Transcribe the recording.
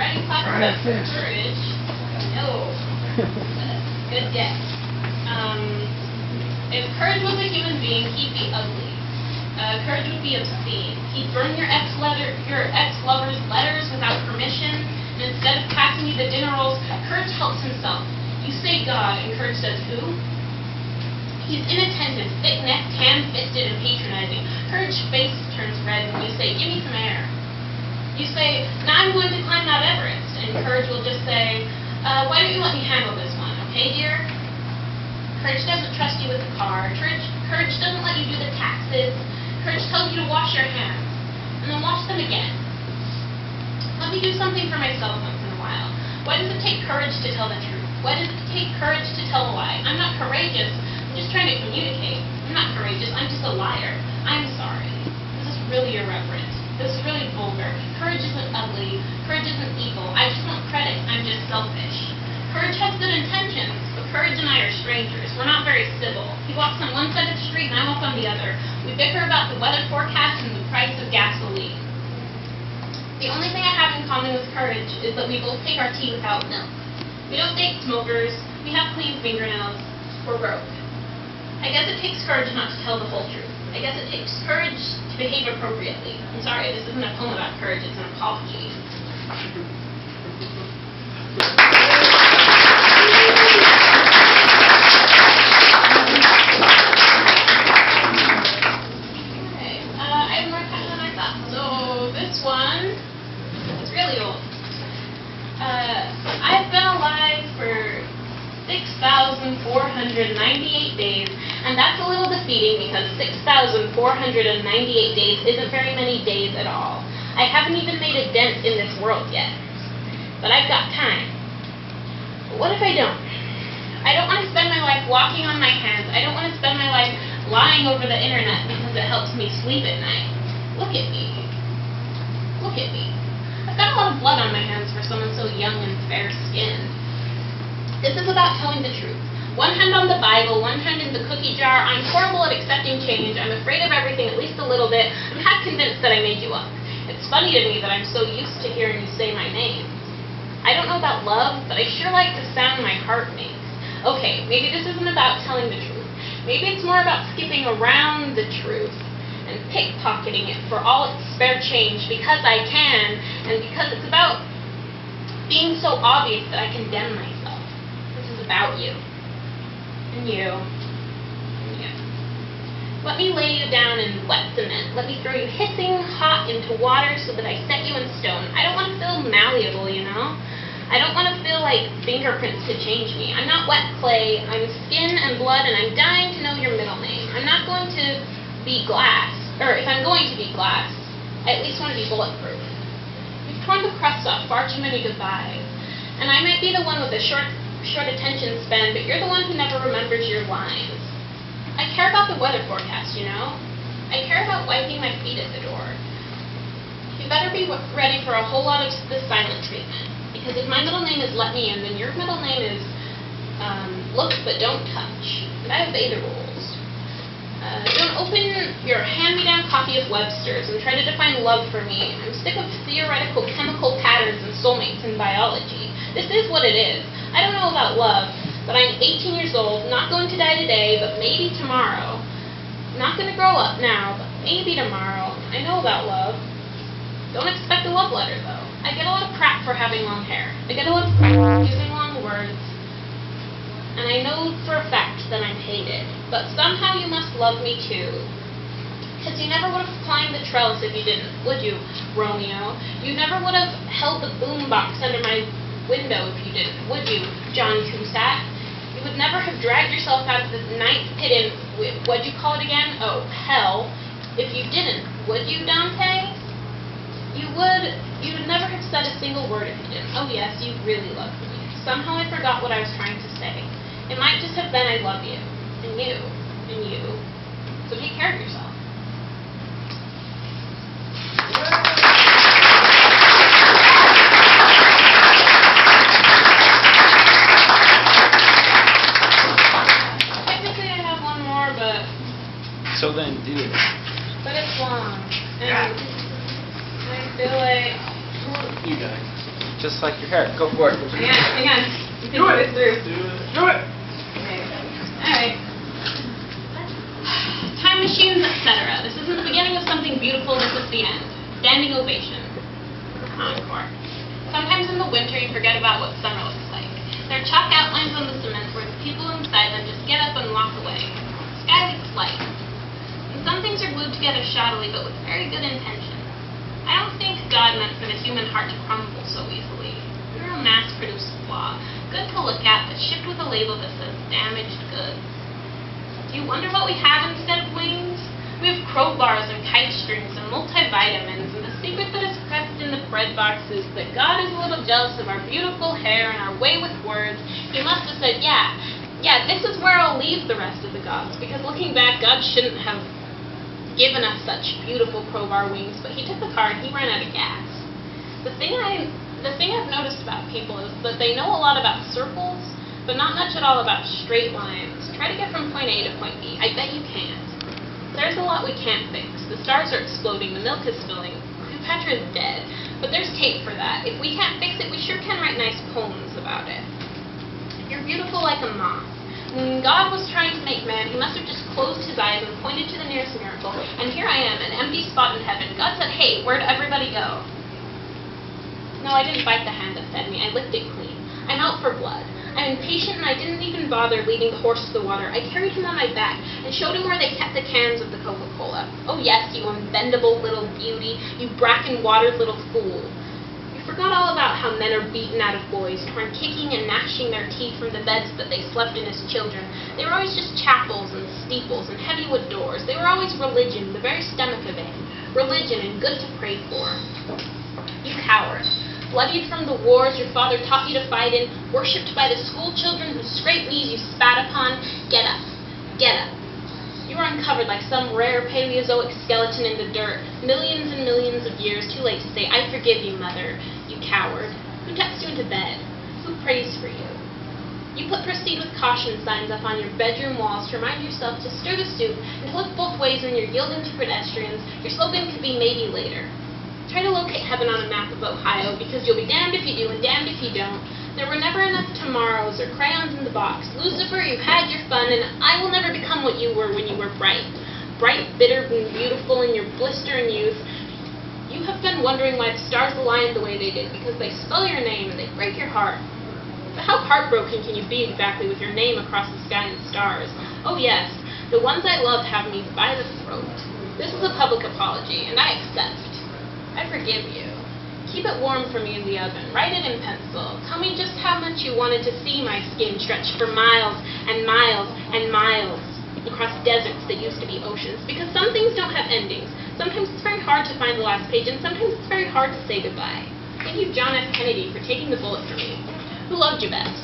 writing class about courage. No. Good guess. If courage was a human being, he'd be ugly. Courage would be obscene. He'd burn your ex-lover's letters without permission, and instead of passing you the dinner rolls, courage helps himself. You say God, and courage says who? He's inattentive, thick-necked, ham-fisted, and patronizing. Courage's face turns red when you say, give me some air. You say, now I'm going to climb Mount Everest, and courage will just say, why don't you let me handle this one, okay, dear? Courage doesn't trust you with the car. Courage doesn't let you do the taxes. Courage tells you to wash your hands, and then wash them again. Let me do something for myself once in a while. Why does it take courage to tell the truth? Why does it take courage to tell a lie? I'm not courageous. I'm just trying to communicate. I'm not courageous. I'm just a liar. I'm sorry. This is really irreverent. This is really vulgar. Courage isn't ugly. Courage isn't evil. I just want credit. I'm just selfish. Courage has good intentions, but courage and I are strangers. We're not very civil. He walks on one side of the street and I walk on the other. We bicker about the weather forecast and the price of gasoline. The only thing I have in common with courage is that we both take our tea without milk. We don't date smokers. We have clean fingernails. We're broke. I guess it takes courage not to tell the whole truth. I guess it takes courage to behave appropriately. I'm sorry, this isn't a poem about courage, it's an apology. I have more time than I thought. So this one is really old. I've been alive for 6,498 days, and that's a little defeating because 6,498 days isn't very many days at all. I haven't even made a dent in this world yet, but I've got time. But what if I don't? I don't want to spend my life walking on my hands. I don't want to spend my life lying over the internet because it helps me sleep at night. Look at me. Look at me. I've got a lot of blood on my hands for someone so young and fair-skinned. This is about telling the truth. One hand on the Bible, one hand in the cookie jar. I'm horrible at accepting change. I'm afraid of everything at least a little bit. I'm half convinced that I made you up. It's funny to me that I'm so used to hearing you say my name. I don't know about love, but I sure like the sound my heart makes. Okay, maybe this isn't about telling the truth. Maybe it's more about skipping around the truth and pickpocketing it for all its spare change because I can, and because it's about being so obvious that I condemn myself. This is about you. And you. And you. Let me lay you down in wet cement. Let me throw you hissing hot into water so that I set you in stone. I don't want to feel malleable, you know? I don't want to feel like fingerprints could change me. I'm not wet clay. I'm skin and blood, and I'm dying to know your middle name. I'm not going to be glass. Or if I'm going to be glass, I at least want to be bulletproof. You've torn the crust off far too many goodbyes. And I might be the one with a short attention span, but you're the one who never remembers your lines. I care about the weather forecast, you know? I care about wiping my feet at the door. You better be ready for a whole lot of the silent treatment. Because if my middle name is let me in, then your middle name is look but don't touch. And I obey the rules. Don't open your hand-me-down copy of Webster's and try to define love for me. I'm sick of theoretical chemical patterns and soulmates in biology. This is what it is. I don't know about love, but I'm 18 years old, not going to die today, but maybe tomorrow. Not going to grow up now, but maybe tomorrow. I know about love. Don't expect a love letter, though. I get a lot of crap for having long hair. I get a lot of crap for using long words. And I know for a fact that I'm hated. But somehow you must love me too. Because you never would have climbed the trellis if you didn't, would you, Romeo? You never would have held the boombox under my window if you didn't, would you, John Cusack? You would never have dragged yourself out of the ninth pit in, what'd you call it again? Oh, hell. If you didn't, would you, Dante? You'd never have said a single word if you didn't. Oh yes, you really love me. Somehow I forgot what I was trying to say. It might just have been I love you. And you. And you. So take care of yourself. Technically I have one more, but... So then do it. But it's long. And I feel like... You guys. Just like your hair. Go for it. Hang on. You can do this through. Do it. Okay. Alright. Time machines, etc. This isn't the beginning of something beautiful, this is the end. Standing ovation. Encore. Sometimes in the winter you forget about what summer looks like. There are chalk outlines on the cement where the people inside them just get up and walk away. The sky looks light. And some things are glued together shoddily, but with very good intention. I don't think God meant for the human heart to crumble so easily. We're a mass-produced flaw, good to look at, but shipped with a label that says damaged goods. Do you wonder what we have instead of wings? We have crowbars and kite strings and multivitamins, and the secret that is pressed in the bread box is that God is a little jealous of our beautiful hair and our way with words. He must have said, yeah, this is where I'll leave the rest of the gods, because looking back, God shouldn't have given us such beautiful crowbar wings, but he took the car and he ran out of gas. The thing I've noticed about people is that they know a lot about circles, but not much at all about straight lines. Try to get from point A to point B. I bet you can't. There's a lot we can't fix. The stars are exploding, the milk is spilling, Cleopatra is dead, but there's tape for that. If we can't fix it, we sure can write nice poems about it. You're beautiful like a moth. When God was trying to make man, he must have just closed his eyes and pointed to the nearest miracle, and here I am, an empty spot in heaven. God said, hey, where'd everybody go? No, I didn't bite the hand that fed me. I licked it clean. I'm out for blood. I'm impatient, and I didn't even bother leading the horse to the water. I carried him on my back and showed him where they kept the cans of the Coca-Cola. Oh yes, you unbendable little beauty, you bracken-watered little fool. You forgot all about how men are beaten out of boys, torn kicking and gnashing their teeth from the beds that they slept in as children. They were always just chapels and steeples and heavy wood doors. They were always religion, the very stomach of it. Religion and good to pray for. You coward. Bloodied from the wars your father taught you to fight in, worshipped by the school children whose scraped knees you spat upon, get up. Get up. You were uncovered like some rare Paleozoic skeleton in the dirt, millions and millions of years too late to say, I forgive you, mother, you coward. Who tucks you into bed? Who prays for you? You put proceed with caution signs up on your bedroom walls to remind yourself to stir the soup and to look both ways when you're yielding to pedestrians. Your slogan could be maybe later. Try to locate heaven on a map of Ohio, because you'll be damned if you do and damned if you don't. There were never enough tomorrows or crayons in the box. Lucifer, you've had your fun, and I will never become what you were when you were bright. Bright, bitter, and beautiful in your blistering youth. You have been wondering why the stars aligned the way they did, because they spell your name and they break your heart. But how heartbroken can you be exactly with your name across the sky and stars? Oh yes, the ones I loved have me by the throat. This is a public apology, and I accept. I forgive you. Keep it warm for me in the oven. Write it in pencil. Tell me just how much you wanted to see my skin stretch for miles and miles and miles across deserts that used to be oceans. Because some things don't have endings. Sometimes it's very hard to find the last page, and sometimes it's very hard to say goodbye. Thank you, John F. Kennedy, for taking the bullet for me. Who loved you best?